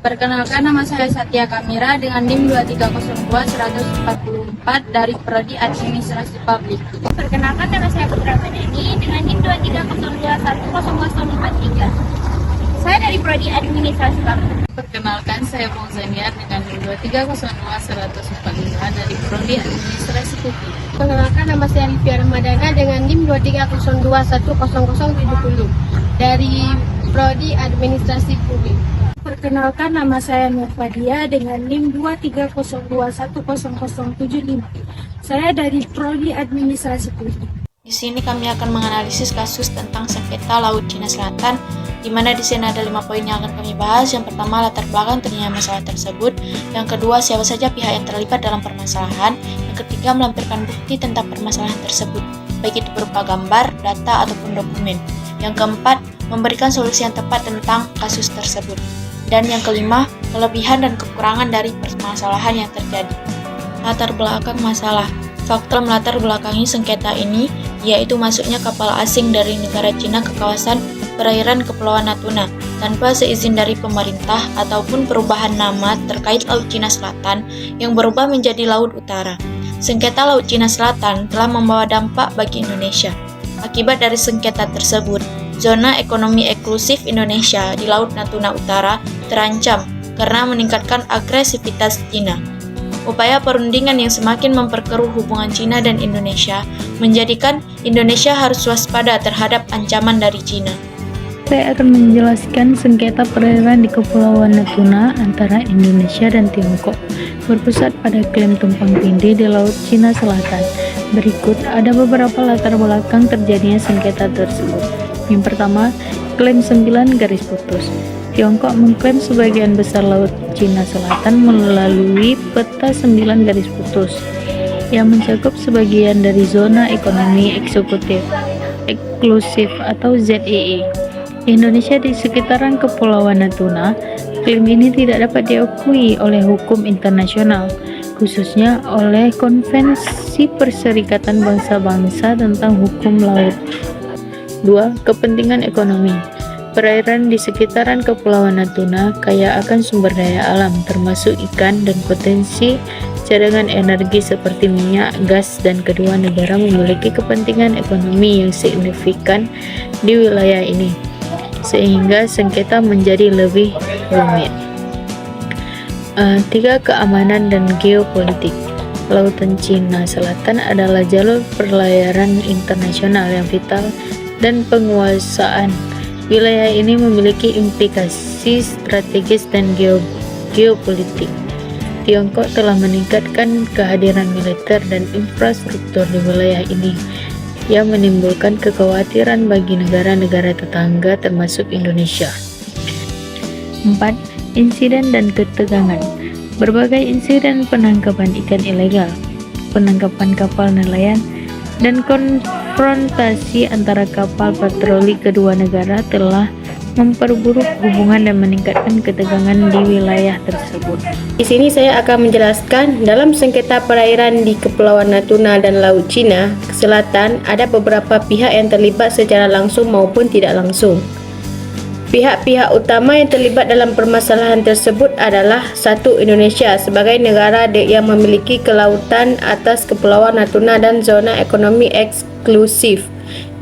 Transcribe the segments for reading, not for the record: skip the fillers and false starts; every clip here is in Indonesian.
Perkenalkan, nama saya Satya Kamira dengan NIM 2302-144 dari Prodi Administrasi Publik. Perkenalkan, nama saya Putra Paneni dengan NIM 2302-10043. Saya dari Prodi Administrasi Publik. Perkenalkan, saya Fauzania dengan NIM 2302-145 dari Prodi Administrasi Publik. Perkenalkan, nama saya Livia Ramadana dengan NIM 2302-10070 dari Prodi Administrasi Publik. Perkenalkan, nama saya Nur Fadia dengan NIM 2302-10075. Saya dari Prodi Administrasi Publik. Di sini kami akan menganalisis kasus tentang sengketa Laut Cina Selatan, di mana di sini ada 5 poin yang akan kami bahas. Yang pertama, latar belakang terjadinya masalah tersebut. Yang kedua, siapa saja pihak yang terlibat dalam permasalahan. Yang ketiga, melampirkan bukti tentang permasalahan tersebut, baik itu berupa gambar, data, ataupun dokumen. Yang keempat, memberikan solusi yang tepat tentang kasus tersebut. Dan yang kelima, kelebihan dan kekurangan dari permasalahan yang terjadi. Latar belakang masalah. Faktor melatar belakangi sengketa ini yaitu masuknya kapal asing dari negara Cina ke kawasan perairan Kepulauan Natuna tanpa seizin dari pemerintah ataupun perubahan nama terkait Laut Cina Selatan yang berubah menjadi Laut Utara. Sengketa Laut Cina Selatan telah membawa dampak bagi Indonesia. Akibat dari sengketa tersebut, zona ekonomi eksklusif Indonesia di Laut Natuna Utara terancam karena meningkatkan agresivitas Cina. Upaya perundingan yang semakin memperkeruh hubungan Cina dan Indonesia menjadikan Indonesia harus waspada terhadap ancaman dari Cina. Saya akan menjelaskan sengketa perairan di Kepulauan Natuna antara Indonesia dan Tiongkok, berpusat pada klaim tumpang tindih di Laut Cina Selatan. Berikut ada beberapa latar belakang terjadinya sengketa tersebut. Yang pertama, klaim 9 garis putus. Tiongkok mengklaim sebagian besar Laut Cina Selatan melalui peta 9 garis putus yang mencakup sebagian dari zona ekonomi eksklusif atau ZEE. Indonesia di sekitaran Kepulauan Natuna. Klaim ini tidak dapat diakui oleh hukum internasional, khususnya oleh Konvensi Perserikatan Bangsa-Bangsa tentang Hukum Laut. 2. Kepentingan ekonomi. Perairan di sekitaran Kepulauan Natuna kaya akan sumber daya alam, termasuk ikan dan potensi cadangan energi seperti minyak, gas, dan kedua negara memiliki kepentingan ekonomi yang signifikan di wilayah ini, sehingga sengketa menjadi lebih rumit. 3. Keamanan dan geopolitik. Lautan Cina Selatan adalah jalur perlayaran internasional yang vital dan penguasaan wilayah ini memiliki implikasi strategis dan geopolitik. Tiongkok telah meningkatkan kehadiran militer dan infrastruktur di wilayah ini yang menimbulkan kekhawatiran bagi negara-negara tetangga termasuk Indonesia. 4. Insiden dan ketegangan. Berbagai insiden penangkapan ikan ilegal, penangkapan kapal nelayan, dan konfrontasi antara kapal patroli kedua negara telah memperburuk hubungan dan meningkatkan ketegangan di wilayah tersebut. Di sini saya akan menjelaskan dalam sengketa perairan di Kepulauan Natuna dan Laut Cina Selatan ada beberapa pihak yang terlibat secara langsung maupun tidak langsung. Pihak-pihak utama yang terlibat dalam permasalahan tersebut adalah 1. Indonesia sebagai negara yang memiliki kelautan atas Kepulauan Natuna dan zona ekonomi eksklusif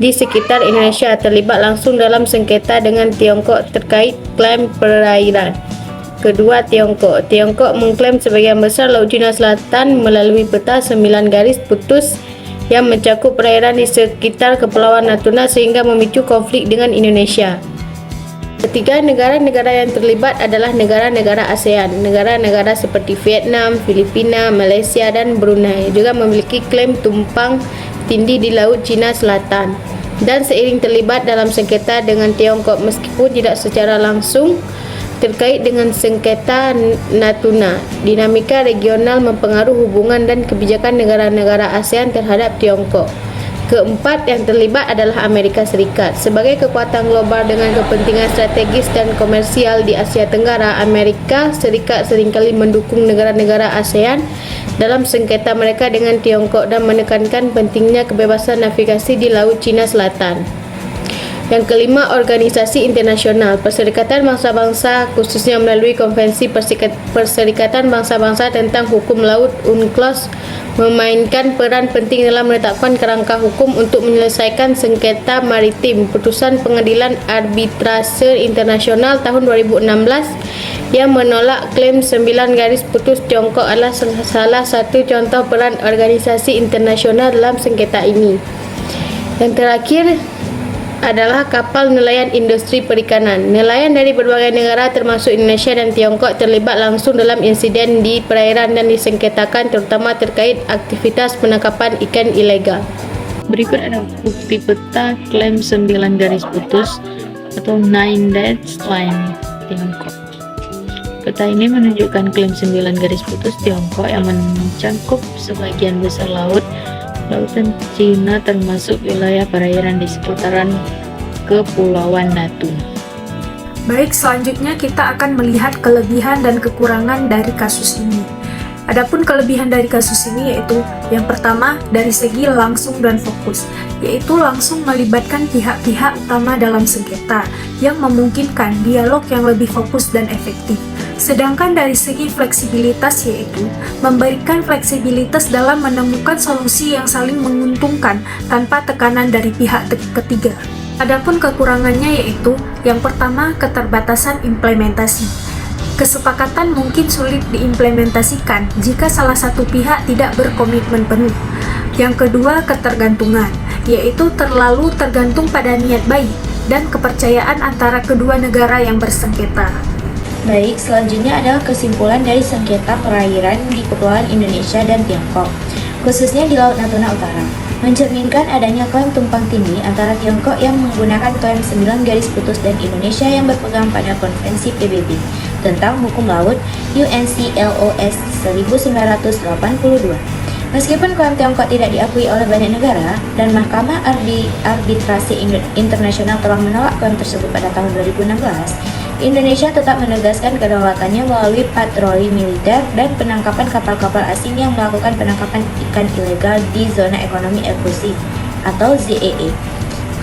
di sekitar Indonesia terlibat langsung dalam sengketa dengan Tiongkok terkait klaim perairan. Kedua, Tiongkok mengklaim sebagian besar Laut Cina Selatan melalui peta 9 garis putus yang mencakup perairan di sekitar Kepulauan Natuna sehingga memicu konflik dengan Indonesia. Ketiga, negara-negara yang terlibat adalah negara-negara ASEAN. Negara-negara seperti Vietnam, Filipina, Malaysia, dan Brunei juga memiliki klaim tumpang tindih di Laut Cina Selatan dan seiring terlibat dalam sengketa dengan Tiongkok meskipun tidak secara langsung terkait dengan sengketa Natuna. Dinamika regional mempengaruhi hubungan dan kebijakan negara-negara ASEAN terhadap Tiongkok. Keempat yang terlibat adalah Amerika Serikat. Sebagai kekuatan global dengan kepentingan strategis dan komersial di Asia Tenggara, Amerika Serikat seringkali mendukung negara-negara ASEAN dalam sengketa mereka dengan Tiongkok dan menekankan pentingnya kebebasan navigasi di Laut Cina Selatan. Yang kelima, organisasi internasional. Perserikatan Bangsa-Bangsa khususnya melalui Konvensi Perserikatan Bangsa-Bangsa tentang Hukum Laut UNCLOS memainkan peran penting dalam menetapkan kerangka hukum untuk menyelesaikan sengketa maritim. Putusan Pengadilan Arbitrase Internasional tahun 2016 yang menolak klaim 9 garis putus Tiongkok adalah salah satu contoh peran organisasi internasional dalam sengketa ini. Yang terakhir adalah kapal nelayan industri perikanan. Nelayan dari berbagai negara termasuk Indonesia dan Tiongkok terlibat langsung dalam insiden di perairan dan disengketakan terutama terkait aktivitas penangkapan ikan ilegal. Berikut ada bukti peta klaim 9 garis putus atau 9 Dead Line Tiongkok. Peta ini menunjukkan klaim 9 garis putus Tiongkok yang mencangkup sebagian besar lautan Cina termasuk wilayah perairan di seputaran Kepulauan Natuna. Baik, selanjutnya kita akan melihat kelebihan dan kekurangan dari kasus ini. Adapun kelebihan dari kasus ini yaitu yang pertama dari segi langsung dan fokus, yaitu langsung melibatkan pihak-pihak utama dalam sengketa yang memungkinkan dialog yang lebih fokus dan efektif. Sedangkan dari segi fleksibilitas yaitu memberikan fleksibilitas dalam menemukan solusi yang saling menguntungkan tanpa tekanan dari pihak ketiga. Adapun kekurangannya yaitu yang pertama keterbatasan implementasi. Kesepakatan mungkin sulit diimplementasikan jika salah satu pihak tidak berkomitmen penuh. Yang kedua ketergantungan, yaitu terlalu tergantung pada niat baik dan kepercayaan antara kedua negara yang bersengketa. Baik, selanjutnya adalah kesimpulan dari sengketa perairan di Kepulauan Indonesia dan Tiongkok, khususnya di Laut Natuna Utara, mencerminkan adanya klaim tumpang tindih antara Tiongkok yang menggunakan klaim 9 garis putus dan Indonesia yang berpegang pada Konvensi PBB tentang Hukum Laut UNCLOS 1982. Meskipun klaim Tiongkok tidak diakui oleh banyak negara dan Mahkamah Arbitrase Internasional telah menolak klaim tersebut pada tahun 2016, Indonesia tetap menegaskan kedaulatannya melalui patroli militer dan penangkapan kapal-kapal asing yang melakukan penangkapan ikan ilegal di zona ekonomi eksklusif atau ZEE.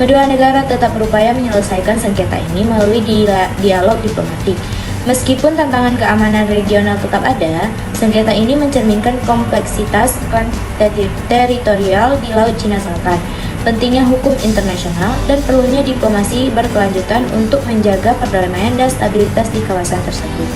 Kedua negara tetap berupaya menyelesaikan sengketa ini melalui dialog diplomatik. Meskipun tantangan keamanan regional tetap ada, sengketa ini mencerminkan kompleksitas teritorial di Laut Cina Selatan, pentingnya hukum internasional, dan perlunya diplomasi berkelanjutan untuk menjaga perdamaian dan stabilitas di kawasan tersebut.